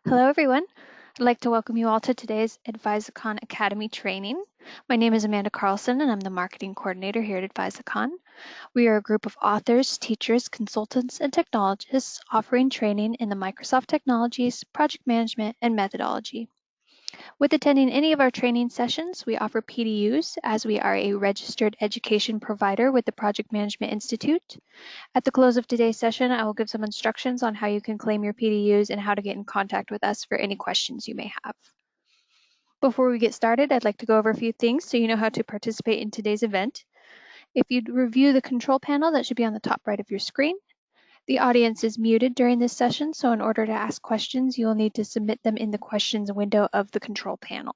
Hello, everyone. I'd like to welcome you all to today's Advisicon Academy training. My name is Amanda Carlson, and I'm the marketing coordinator here at Advisicon. We are a group of authors, teachers, consultants, and technologists offering training in the Microsoft technologies, project management, and methodology. With attending any of our training sessions, we offer PDUs as we are a registered education provider with the Project Management Institute. At the close of today's session, I will give some instructions on how you can claim your PDUs and how to get in contact with us for any questions you may have. Before we get started, I'd like to go over a few things so you know how to participate in today's event. If you'd review the control panel, that should be on the top right of your screen. The audience is muted during this session, so in order to ask questions, you will need to submit them in the questions window of the control panel.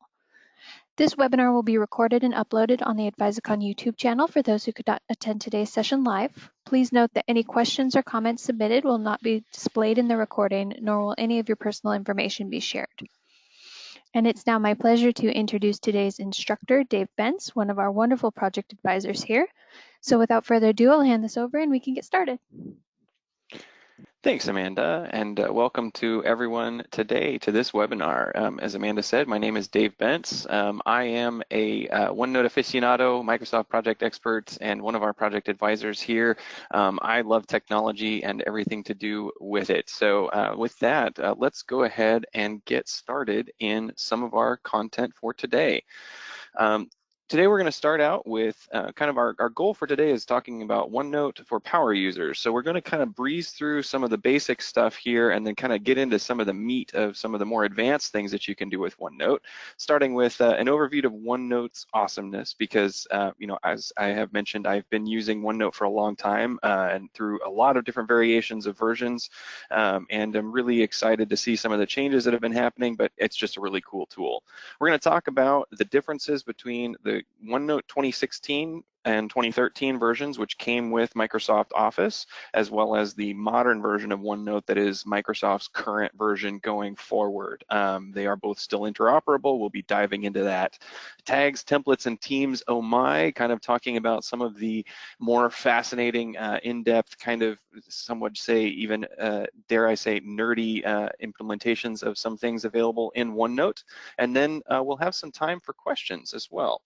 This webinar will be recorded and uploaded on the Advisicon YouTube channel for those who could not attend today's session live. Please note that any questions or comments submitted will not be displayed in the recording, nor will any of your personal information be shared. And it's now my pleasure to introduce today's instructor, Dave Bentz, one of our wonderful project advisors here. So without further ado, I'll hand this over and we can get started. Thanks, Amanda, and welcome to everyone today to this webinar. As Amanda said, my name is Dave Bentz. I am a OneNote aficionado, Microsoft project expert, and one of our project advisors here. I love technology and everything to do with it. So with that, let's go ahead and get started in some of our content for today. Today we're going to start out with kind of our goal for today is talking about OneNote for power users. So we're going to kind of breeze through some of the basic stuff here and then kind of get into some of the meat of some of the more advanced things that you can do with OneNote, starting with an overview of OneNote's awesomeness because, you know, as I have mentioned, I've been using OneNote for a long time and through a lot of different variations of versions, and I'm really excited to see some of the changes that have been happening, but it's just a really cool tool. We're going to talk about the differences between the OneNote 2016 and 2013 versions, which came with Microsoft Office, as well as the modern version of OneNote that is Microsoft's current version going forward. They are both still interoperable. We'll be diving into that. Tags, templates, and teams, oh my, kind of talking about some of the more fascinating, in-depth, kind of, some would say even, dare I say, nerdy implementations of some things available in OneNote. And then we'll have some time for questions as well.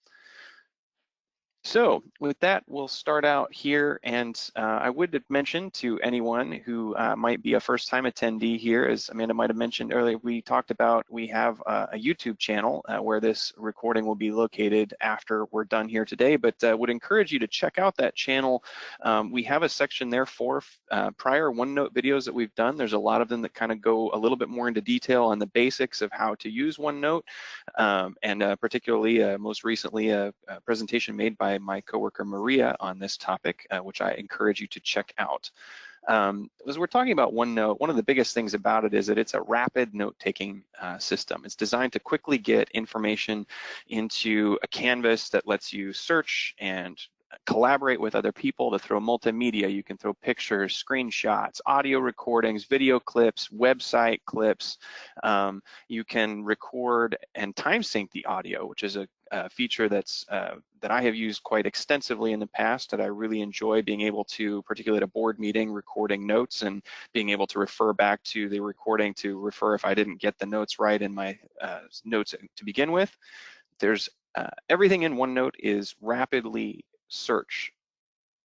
So with that, we'll start out here, and I would mention to anyone who might be a first-time attendee here, as Amanda might have mentioned earlier, we talked about we have a YouTube channel where this recording will be located after we're done here today, but would encourage you to check out that channel. We have a section there for prior OneNote videos that we've done. There's a lot of them that kind of go a little bit more into detail on the basics of how to use OneNote, and particularly most recently a presentation made by my coworker Maria on this topic, which I encourage you to check out. As we're talking about OneNote, one of the biggest things about it is that it's a rapid note-taking system. It's designed to quickly get information into a canvas that lets you search and collaborate with other people, to throw multimedia. You can throw pictures, screenshots, audio recordings, video clips, website clips. You can record and time sync the audio, which is a feature that's that I have used quite extensively in the past, that I really enjoy being able to, particularly at a board meeting, recording notes and being able to refer back to the recording to refer if I didn't get the notes right in my notes to begin with. There's everything in OneNote is rapidly search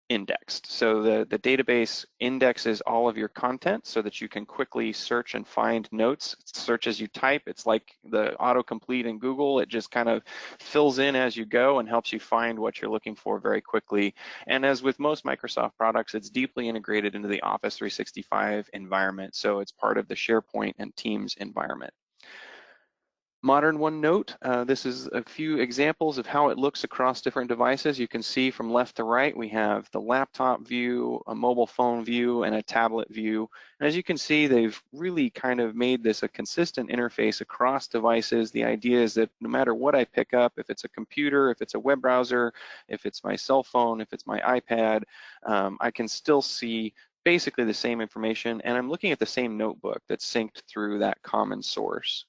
indexed. So the database indexes all of your content so that you can quickly search and find notes. Search as you type. It's like the autocomplete in Google. It just kind of fills in as you go and helps you find what you're looking for very quickly. And as with most Microsoft products, it's deeply integrated into the Office 365 environment. So it's part of the SharePoint and Teams environment. Modern OneNote, this is a few examples of how it looks across different devices. You can see from left to right, we have the laptop view, a mobile phone view, and a tablet view. And as you can see, they've really kind of made this a consistent interface across devices. The idea is that no matter what I pick up, if it's a computer, if it's a web browser, if it's my cell phone, if it's my iPad, I can still see basically the same information, and I'm looking at the same notebook that's synced through that common source.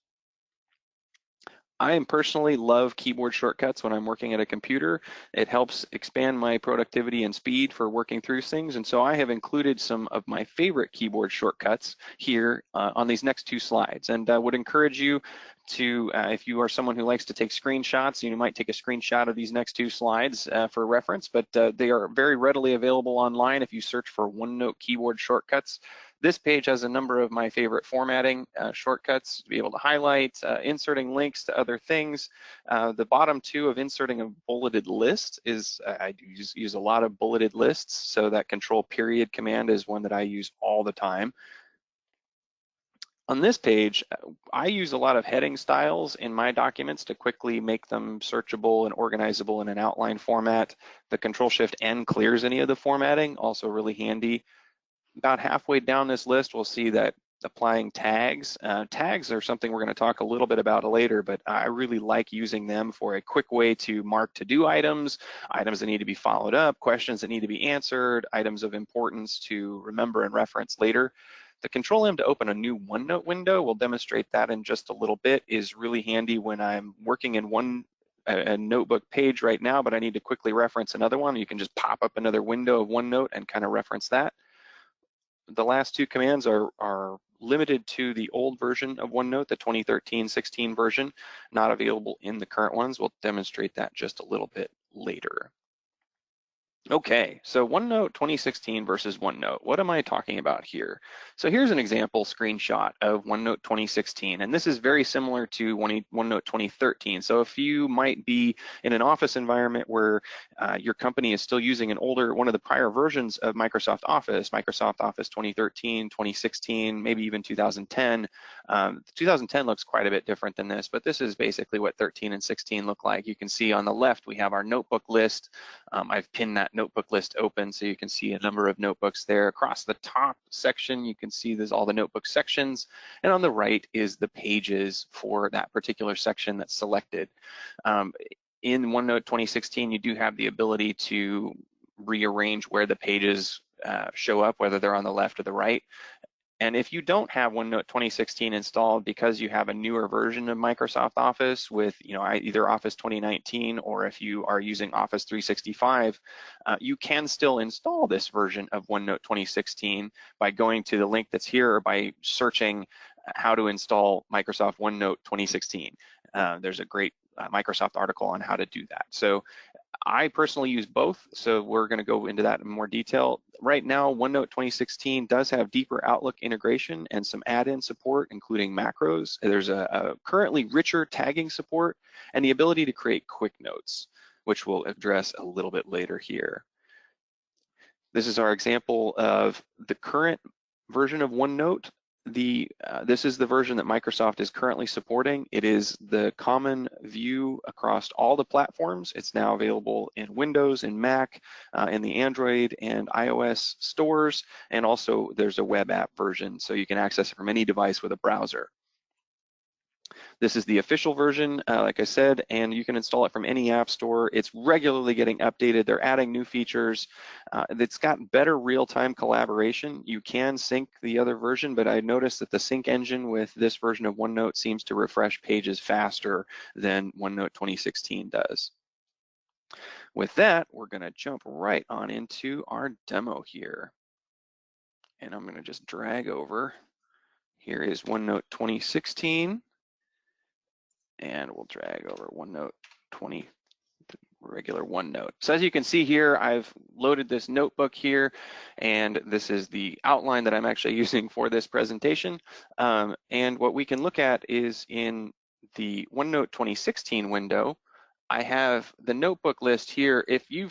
I personally love keyboard shortcuts when I'm working at a computer. It helps expand my productivity and speed for working through things. And so I have included some of my favorite keyboard shortcuts here on these next two slides. And I would encourage you to, if you are someone who likes to take screenshots, you might take a screenshot of these next two slides for reference, but they are very readily available online if you search for OneNote keyboard shortcuts. This page has a number of my favorite formatting shortcuts to be able to highlight, inserting links to other things. The bottom two of inserting a bulleted list is, I use a lot of bulleted lists, so that control period command is one that I use all the time. On this page, I use a lot of heading styles in my documents to quickly make them searchable and organizable in an outline format. The Control-Shift-N clears any of the formatting, also really handy. About halfway down this list, we'll see that applying tags. Tags are something we're going to talk a little bit about later, but I really like using them for a quick way to mark to-do items, items that need to be followed up, questions that need to be answered, items of importance to remember and reference later. The Control-M to open a new OneNote window, we'll demonstrate that in just a little bit, is really handy when I'm working in a notebook page right now, but I need to quickly reference another one. You can just pop up another window of OneNote and kind of reference that. The last two commands are limited to the old version of OneNote, the 2013-16 version, not available in the current ones. We'll demonstrate that just a little bit later. Okay, so OneNote 2016 versus OneNote. What am I talking about here? So here's an example screenshot of OneNote 2016, and this is very similar to OneNote 2013. So if you might be in an office environment where your company is still using one of the prior versions of Microsoft Office 2013, 2016, maybe even 2010. 2010 looks quite a bit different than this, but this is basically what 13 and 16 look like. You can see on the left, we have our notebook list. I've pinned that notebook list open so you can see a number of notebooks there. Across the top section, you can see there's all the notebook sections, and on the right is the pages for that particular section that's selected. In OneNote 2016, you do have the ability to rearrange where the pages show up, whether they're on the left or the right. And if you don't have OneNote 2016 installed because you have a newer version of Microsoft Office with, either Office 2019, or if you are using Office 365, you can still install this version of OneNote 2016 by going to the link that's here or by searching how to install Microsoft OneNote 2016. There's a great Microsoft article on how to do that. So I personally use both, so we're going to go into that in more detail. Right now, OneNote 2016 does have deeper Outlook integration and some add-in support, including macros. There's a currently richer tagging support and the ability to create quick notes, which we'll address a little bit later here. This is our example of the current version of OneNote. This is the version that Microsoft is currently supporting. It is the common view across all the platforms. It's now available in Windows, in Mac, in the Android and iOS stores, and also there's a web app version, so you can access it from any device with a browser. This is the official version, like I said, and you can install it from any app store. It's regularly getting updated. They're adding new features. It's got better real-time collaboration. You can sync the other version, but I noticed that the sync engine with this version of OneNote seems to refresh pages faster than OneNote 2016 does. With that, we're going to jump right on into our demo here. And I'm going to just drag over. Here is OneNote 2016. And we'll drag over OneNote 20, regular OneNote. So as you can see here, I've loaded this notebook here, and this is the outline that I'm actually using for this presentation. And what we can look at is in the OneNote 2016 window, I have the notebook list here. If you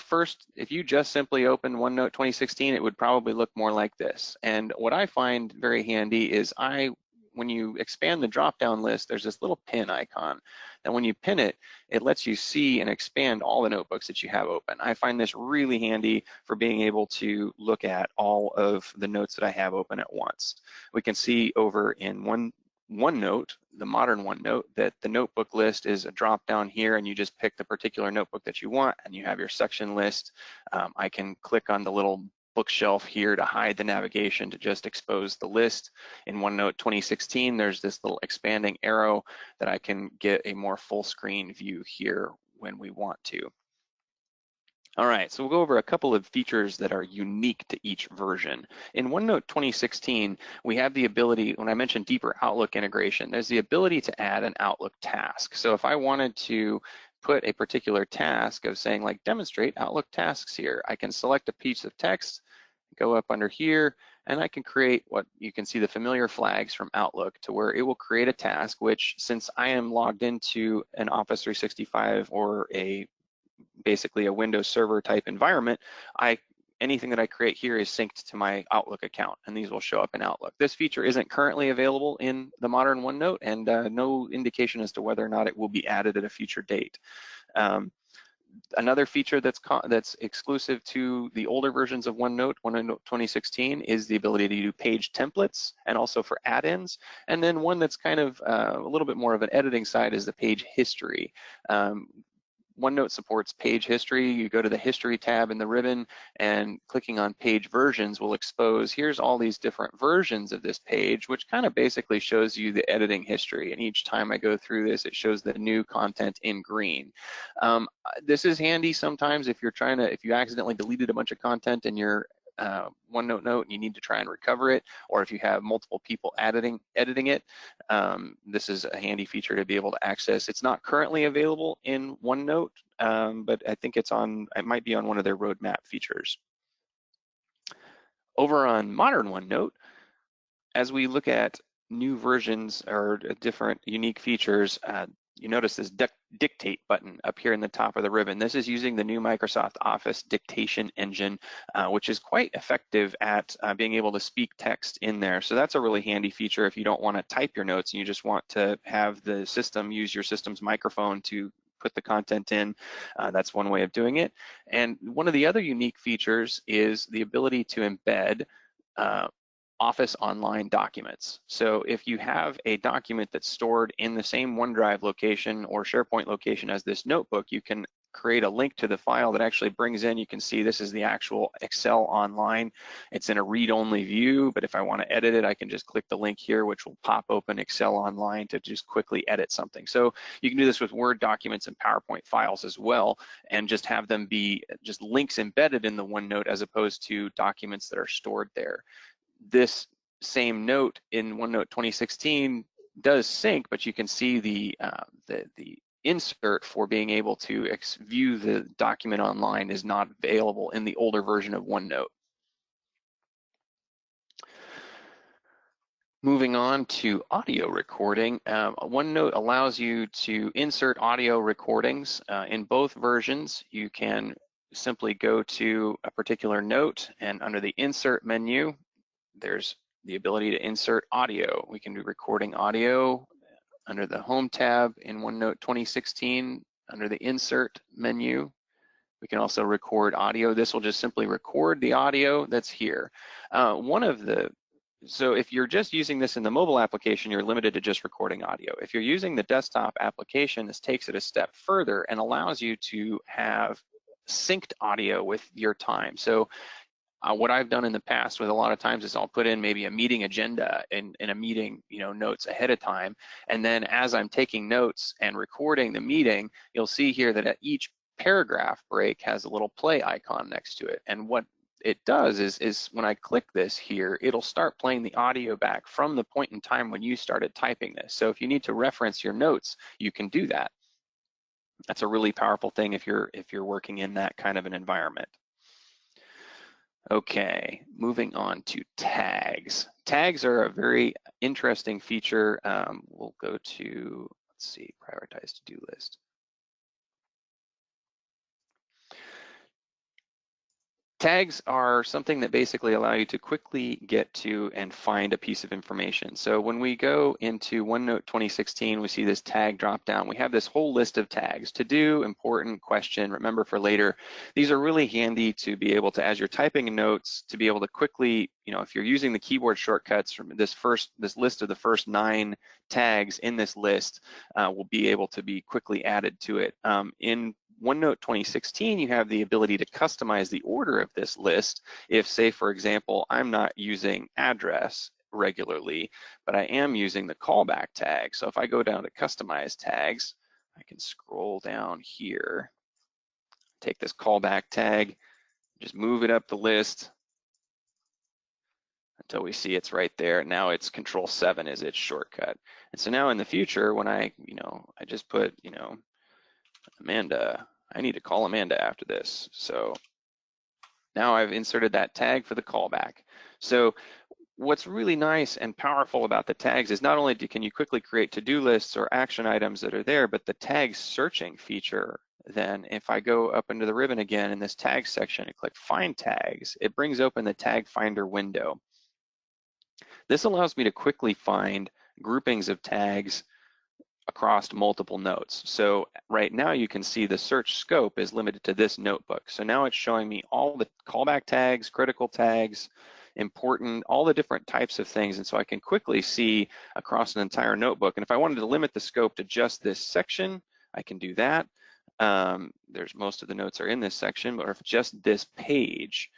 just simply open OneNote 2016, it would probably look more like this. And what I find very handy is when you expand the drop-down list, there's this little pin icon. And when you pin it, it lets you see and expand all the notebooks that you have open. I find this really handy for being able to look at all of the notes that I have open at once. We can see over in OneNote, the modern OneNote, that the notebook list is a drop-down here, and you just pick the particular notebook that you want, and you have your section list. I can click on the little bookshelf here to hide the navigation to just expose the list. In OneNote 2016, there's this little expanding arrow that I can get a more full screen view here when we want to. All right, so we'll go over a couple of features that are unique to each version. In OneNote 2016, we have the ability, when I mentioned deeper Outlook integration, there's the ability to add an Outlook task. So if I wanted to put a particular task of saying like demonstrate Outlook tasks here, I can select a piece of text, go up under here, and I can create what you can see the familiar flags from Outlook to where it will create a task, which since I am logged into an Office 365 or basically a Windows Server type environment, anything that I create here is synced to my Outlook account, and these will show up in Outlook. This feature isn't currently available in the modern OneNote, and no indication as to whether or not it will be added at a future date. Another feature that's exclusive to the older versions of OneNote 2016, is the ability to do page templates and also for add-ins. And then one that's kind of a little bit more of an editing side is the page history. OneNote supports page history. You go to the history tab in the ribbon, and clicking on page versions will expose, here's all these different versions of this page, which kind of basically shows you the editing history. And each time I go through this, it shows the new content in green. This is handy sometimes if you accidentally deleted a bunch of content in your OneNote note and you need to try and recover it, or if you have multiple people editing it, this is a handy feature to be able to access. It's not currently available in OneNote, but I think it might be on one of their roadmap features. Over on modern OneNote, as we look at new versions or different unique features, you notice this dictate button up here in the top of the ribbon. This is using the new Microsoft Office dictation engine, which is quite effective at being able to speak text in there. So that's a really handy feature if you don't want to type your notes and you just want to have the system use your system's microphone to put the content in. That's one way of doing it. And one of the other unique features is the ability to embed Office Online documents. So if you have a document that's stored in the same OneDrive location or SharePoint location as this notebook, you can create a link to the file that actually brings in, you can see this is the actual Excel Online. It's in a read-only view, but if I want to edit it, I can just click the link here, which will pop open Excel Online to just quickly edit something. So you can do this with Word documents and PowerPoint files as well, and just have them be just links embedded in the OneNote as opposed to documents that are stored there. This same note in OneNote 2016 does sync, but you can see the insert for being able to view the document online is not available in the older version of OneNote. Moving on to audio recording, OneNote allows you to insert audio recordings. In both versions, you can simply go to a particular note, and under the Insert menu, there's the ability to insert audio. We can do recording audio under the Home tab in OneNote 2016. Under the Insert menu, we can also record audio. This will just simply record the audio that's here. So if you're just using this in the mobile application, you're limited to just recording audio. If you're using the desktop application, this takes it a step further and allows you to have synced audio with your time. So what I've done in the past with a lot of times is I'll put in maybe a meeting agenda in a meeting, notes ahead of time. And then as I'm taking notes and recording the meeting, you'll see here that at each paragraph break has a little play icon next to it. And what it does is when I click this here, it'll start playing the audio back from the point in time when you started typing this. So if you need to reference your notes, you can do that. That's a really powerful thing if you're working in that kind of an environment. Okay, moving on to tags. Tags are a very interesting feature. We'll go to, let's see, prioritize to-do list. Tags are something that basically allow you to quickly get to and find a piece of information. So when we go into OneNote 2016, we see this tag drop down. We have this whole list of tags: to do, important, question, remember for later. These are really handy to be able to, as you're typing notes, to be able to quickly, if you're using the keyboard shortcuts from this list of the first 9 tags in this list, will be able to be quickly added to it. In OneNote 2016, you have the ability to customize the order of this list. If, say, for example, I'm not using address regularly, but I am using the callback tag. So if I go down to customize tags, I can scroll down here, take this callback tag, just move it up the list until we see it's right there. Now it's Control-7 is its shortcut. And so now in the future, when I just put, Amanda, I need to call Amanda after this. So now I've inserted that tag for the callback. So what's really nice and powerful about the tags is not only can you quickly create to-do lists or action items that are there, but the tag searching feature, then if I go up into the ribbon again in this tag section and click Find Tags, it brings open the Tag Finder window. This allows me to quickly find groupings of tags across multiple notes. So right now you can see the search scope is limited to this notebook. So now it's showing me all the callback tags, critical tags, important, all the different types of things. And so I can quickly see across an entire notebook. And if I wanted to limit the scope to just this section, I can do that. There's most of the notes are in this section, but if just this page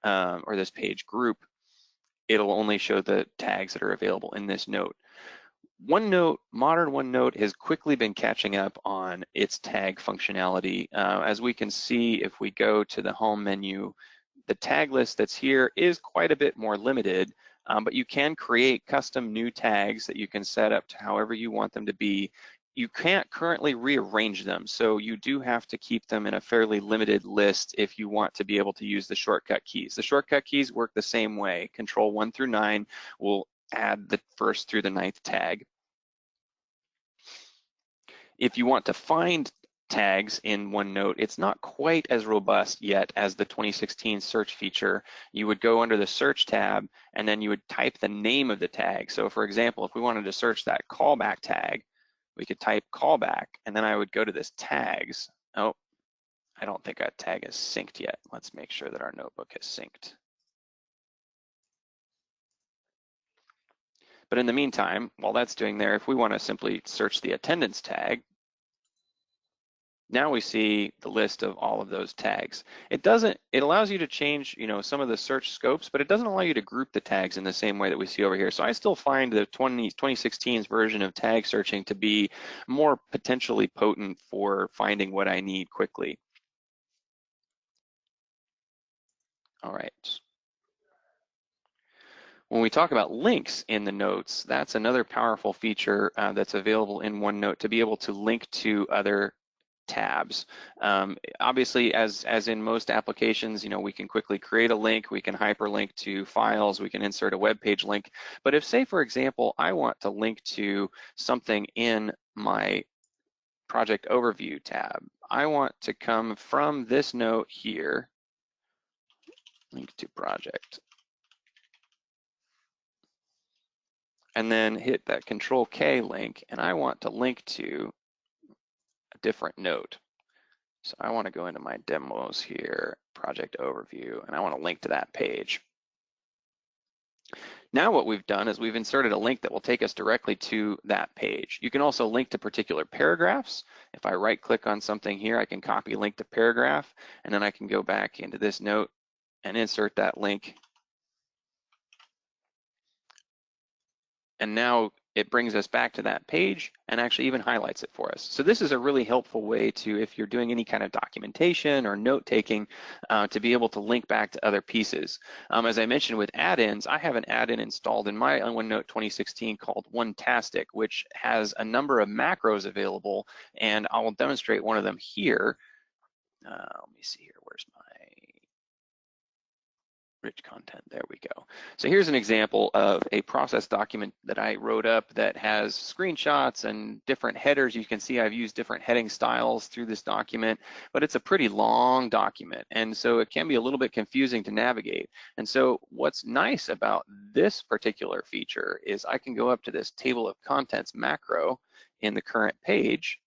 or this page group, it'll only show the tags that are available in this note. OneNote, modern OneNote has quickly been catching up on its tag functionality. As we can see, if we go to the home menu, the tag list that's here is quite a bit more limited, but you can create custom new tags that you can set up to however you want them to be. You can't currently rearrange them, so you do have to keep them in a fairly limited list if you want to be able to use the shortcut keys. The shortcut keys work the same way. Control 1 through 9 will add the first through the 9th tag. If you want to find tags in OneNote, it's not quite as robust yet as the 2016 search feature. You would go under the search tab and then you would type the name of the tag. So for example, if we wanted to search that callback tag, we could type callback and then I would go to this tags. Oh, I don't think that tag is synced yet. Let's make sure that our notebook is synced. But in the meantime, while that's doing there, if we want to simply search the attendance tag, now we see the list of all of those tags. It allows you to change, some of the search scopes, but it doesn't allow you to group the tags in the same way that we see over here. So I still find the 2016's version of tag searching to be more potentially potent for finding what I need quickly. All right. When we talk about links in the notes, that's another powerful feature that's available in OneNote to be able to link to other tabs. Obviously, as in most applications, we can quickly create a link, we can hyperlink to files, we can insert a web page link. But if, say, for example, I want to link to something in my project overview tab, I want to come from this note here, link to project, and then hit that Control K link, and I want to link to a different note. So I want to go into my demos here, project overview, and I want to link to that page. Now what we've done is we've inserted a link that will take us directly to that page. You can also link to particular paragraphs. If I right click on something here, I can copy link to paragraph, and then I can go back into this note and insert that link. And now it brings us back to that page and actually even highlights it for us. So this is a really helpful way to, if you're doing any kind of documentation or note taking, to be able to link back to other pieces. As I mentioned with add-ins, I have an add-in installed in my OneNote 2016 called OneTastic, which has a number of macros available, and I will demonstrate one of them here. Let me see here, where's my rich content, there we go. So here's an example of a process document that I wrote up that has screenshots and different headers. You can see I've used different heading styles through this document, but it's a pretty long document, and so it can be a little bit confusing to navigate. And so what's nice about this particular feature is I can go up to this table of contents macro in the current page,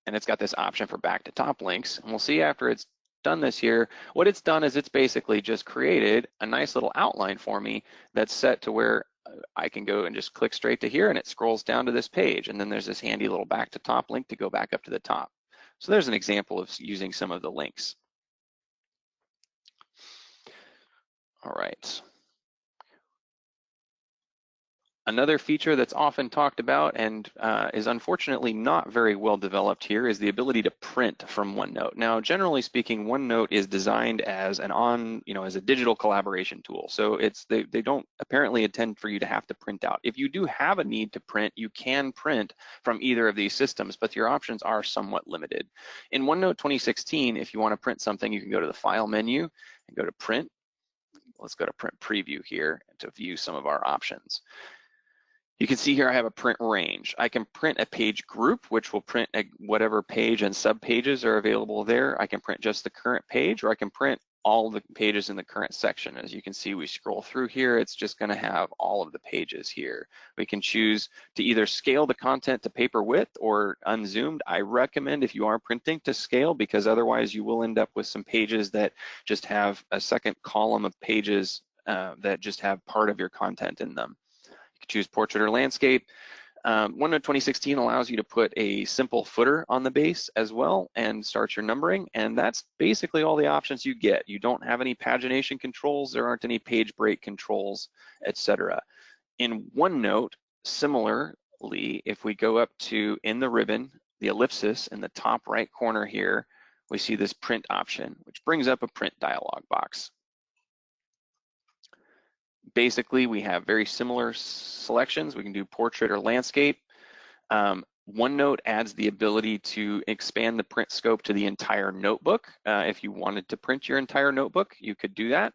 and it's got this option for back to top links, and we'll see after it's done this here, what it's done is it's basically just created a nice little outline for me that's set to where I can go and just click straight to here and it scrolls down to this page. And then there's this handy little back to top link to go back up to the top. So there's an example of using some of the links. All right. Another feature that's often talked about and is unfortunately not very well developed here is the ability to print from OneNote. Now, generally speaking, OneNote is designed as as a digital collaboration tool. So they don't apparently intend for you to have to print out. If you do have a need to print, you can print from either of these systems, but your options are somewhat limited. In OneNote 2016, if you want to print something, you can go to the File menu and go to Print. Let's go to Print Preview here to view some of our options. You can see here I have a print range. I can print a page group, which will print whatever page and subpages are available there. I can print just the current page, or I can print all the pages in the current section. As you can see, we scroll through here, it's just gonna have all of the pages here. We can choose to either scale the content to paper width or unzoomed. I recommend if you are printing to scale, because otherwise you will end up with some pages that just have a second column of pages that just have part of your content in them. You can choose portrait or landscape. OneNote 2016 allows you to put a simple footer on the base as well and start your numbering, and that's basically all the options you get. You don't have any pagination controls, there aren't any page break controls, etc. In OneNote, similarly, if we go up to in the ribbon, the ellipsis in the top right corner here, we see this print option, which brings up a print dialog box. Basically, we have very similar selections. We can do portrait or landscape. OneNote adds the ability to expand the print scope to the entire notebook. If you wanted to print your entire notebook, you could do that.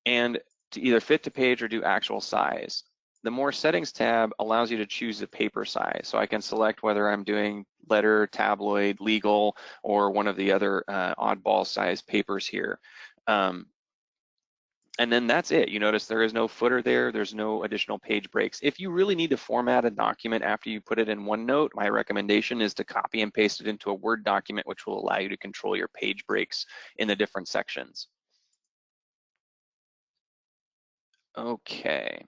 And to either fit to page or do actual size. The More Settings tab allows you to choose the paper size. So I can select whether I'm doing letter, tabloid, legal, or one of the other oddball size papers here. And then that's it. You notice there is no footer there. There's no additional page breaks. If you really need to format a document after you put it in OneNote, my recommendation is to copy and paste it into a Word document, which will allow you to control your page breaks in the different sections. Okay.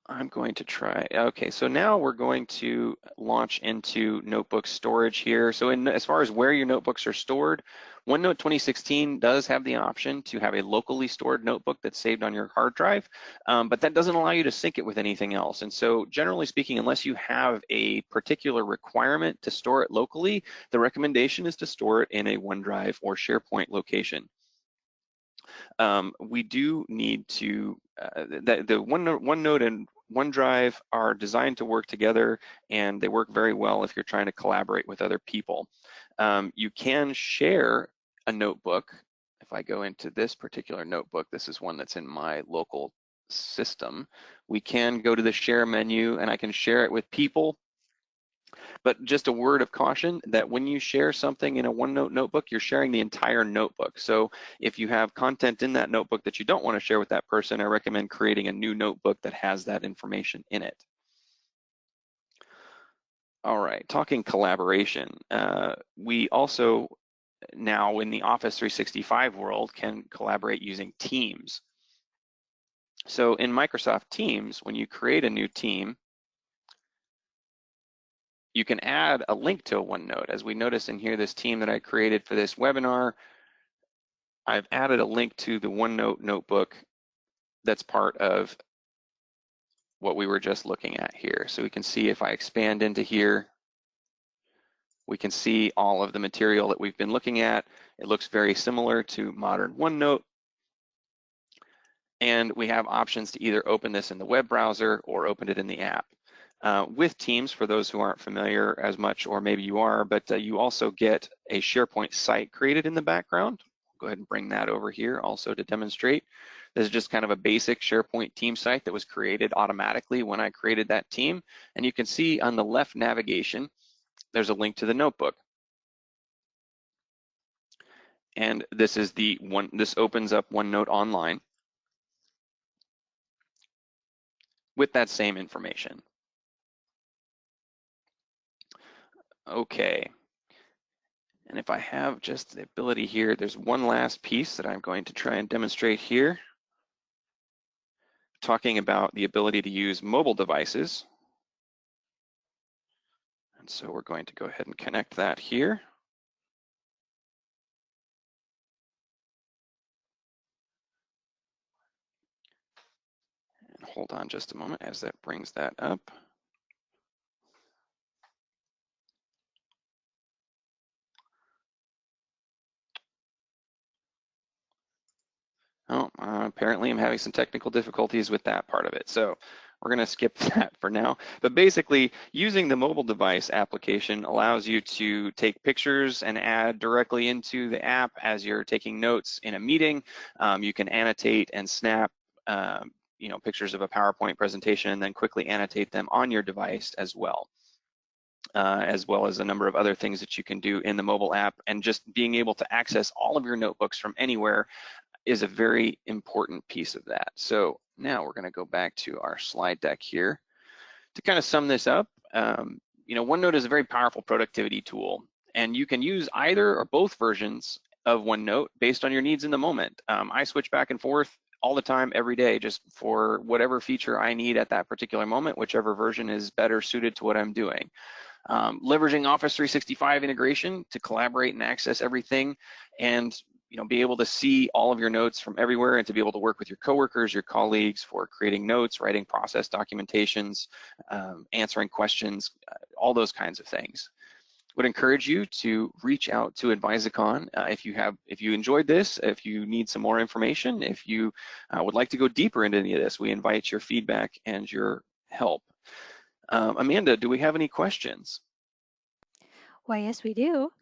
I'm going to try, okay, so now we're going to launch into notebook storage here. So as far as where your notebooks are stored, OneNote 2016 does have the option to have a locally stored notebook that's saved on your hard drive, but that doesn't allow you to sync it with anything else. And so generally speaking, unless you have a particular requirement to store it locally, the recommendation is to store it in a OneDrive or SharePoint location. We do need to, the OneNote and OneDrive are designed to work together, and they work very well if you're trying to collaborate with other people. You can share a notebook. If I go into this particular notebook, this is one that's in my local system. We can go to the share menu and I can share it with people. But just a word of caution that when you share something in a OneNote notebook, you're sharing the entire notebook. So if you have content in that notebook that you don't want to share with that person, I recommend creating a new notebook that has that information in it. All right, talking collaboration. We also now in the Office 365 world can collaborate using Teams. So in Microsoft Teams, when you create a new team, you can add a link to a OneNote. As we notice in here, this team that I created for this webinar, I've added a link to the OneNote notebook that's part of what we were just looking at here. So we can see if I expand into here, we can see all of the material that we've been looking at. It looks very similar to modern OneNote. And we have options to either open this in the web browser or open it in the app. With Teams, for those who aren't familiar as much, or maybe you are, but you also get a SharePoint site created in the background. Go ahead and bring that over here also to demonstrate. This is just kind of a basic SharePoint team site that was created automatically when I created that team. And you can see on the left navigation, there's a link to the notebook. And this is this opens up OneNote Online with that same information. Okay. And if I have just the ability here, there's one last piece that I'm going to try and demonstrate here. talking about the ability to use mobile devices. And so we're going to go ahead and connect that here. And hold on just a moment as that brings that up. Oh, apparently I'm having some technical difficulties with that part of it. So we're gonna skip that for now. But basically, using the mobile device application allows you to take pictures and add directly into the app as you're taking notes in a meeting. You can annotate and snap pictures of a PowerPoint presentation and then quickly annotate them on your device as well as a number of other things that you can do in the mobile app. And just being able to access all of your notebooks from anywhere is a very important piece of that. So now we're going to go back to our slide deck here. To kind of sum this up, OneNote is a very powerful productivity tool, and you can use either or both versions of OneNote based on your needs in the moment. I switch back and forth all the time, every day, just for whatever feature I need at that particular moment, whichever version is better suited to what I'm doing. Leveraging Office 365 integration to collaborate and access everything, and be able to see all of your notes from everywhere, and to be able to work with your coworkers, your colleagues for creating notes, writing process documentations, answering questions, all those kinds of things. Would encourage you to reach out to Advisicon if you enjoyed this, if you need some more information, if you would like to go deeper into any of this. We invite your feedback and your help. Amanda, do we have any questions? Why, yes, we do.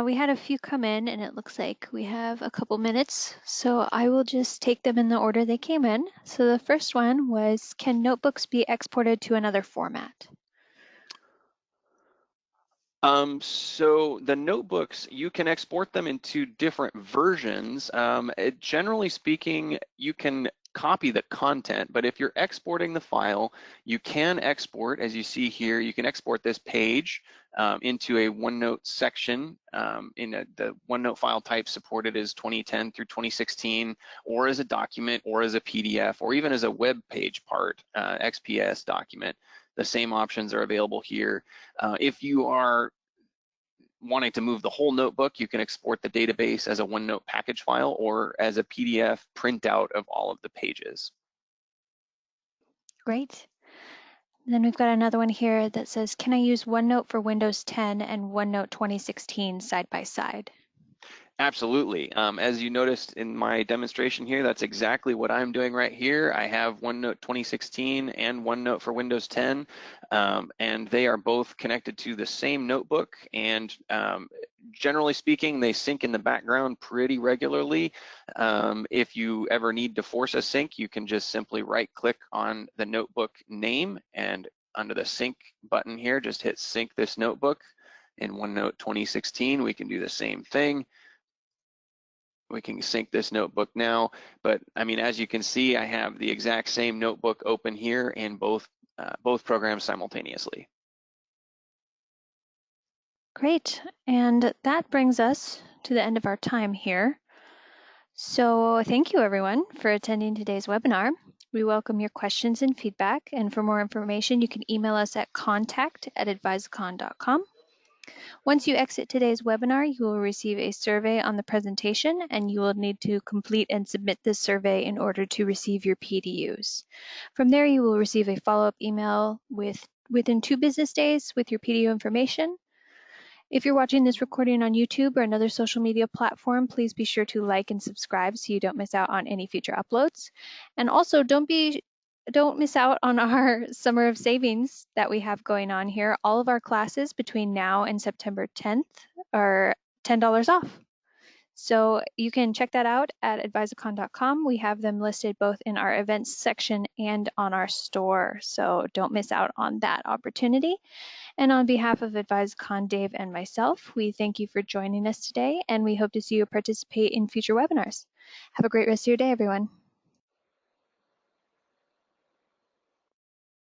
We had a few come in, and it looks like we have a couple minutes, so I will just take them in the order they came in. So the first one was, can notebooks be exported to another format? So the notebooks, you can export them into different versions. Generally speaking, you can copy the content, but if you're exporting the file, you can export, as you see here, you can export this page into a OneNote section. The OneNote file type supported is 2010 through 2016, or as a document, or as a PDF, or even as a web page part, XPS document. The same options are available here. If you are wanting to move the whole notebook, you can export the database as a OneNote package file or as a PDF printout of all of the pages. Great. Then we've got another one here that says, can I use OneNote for Windows 10 and OneNote 2016 side by side? Absolutely. As you noticed in my demonstration here, that's exactly what I'm doing right here. I have OneNote 2016 and OneNote for Windows 10, and they are both connected to the same notebook. And generally speaking, they sync in the background pretty regularly. If you ever need to force a sync, you can just simply right-click on the notebook name, and under the sync button here, just hit sync this notebook. In OneNote 2016, we can do the same thing. We can sync this notebook now, but I mean, as you can see, I have the exact same notebook open here in both programs simultaneously. Great, and that brings us to the end of our time here. So thank you everyone for attending today's webinar. We welcome your questions and feedback, and for more information, you can email us at contact@advisicon.com. Once you exit today's webinar, you will receive a survey on the presentation, and you will need to complete and submit this survey in order to receive your PDUs. From there, you will receive a follow-up email within 2 business days with your PDU information. If you're watching this recording on YouTube or another social media platform, please be sure to like and subscribe so you don't miss out on any future uploads. And also don't miss out on our summer of savings that we have going on here. All of our classes between now and September 10th are $10 off. So you can check that out at advisicon.com. We have them listed both in our events section and on our store. So don't miss out on that opportunity. And on behalf of Advisicon, Dave, and myself, we thank you for joining us today, and we hope to see you participate in future webinars. Have a great rest of your day, everyone.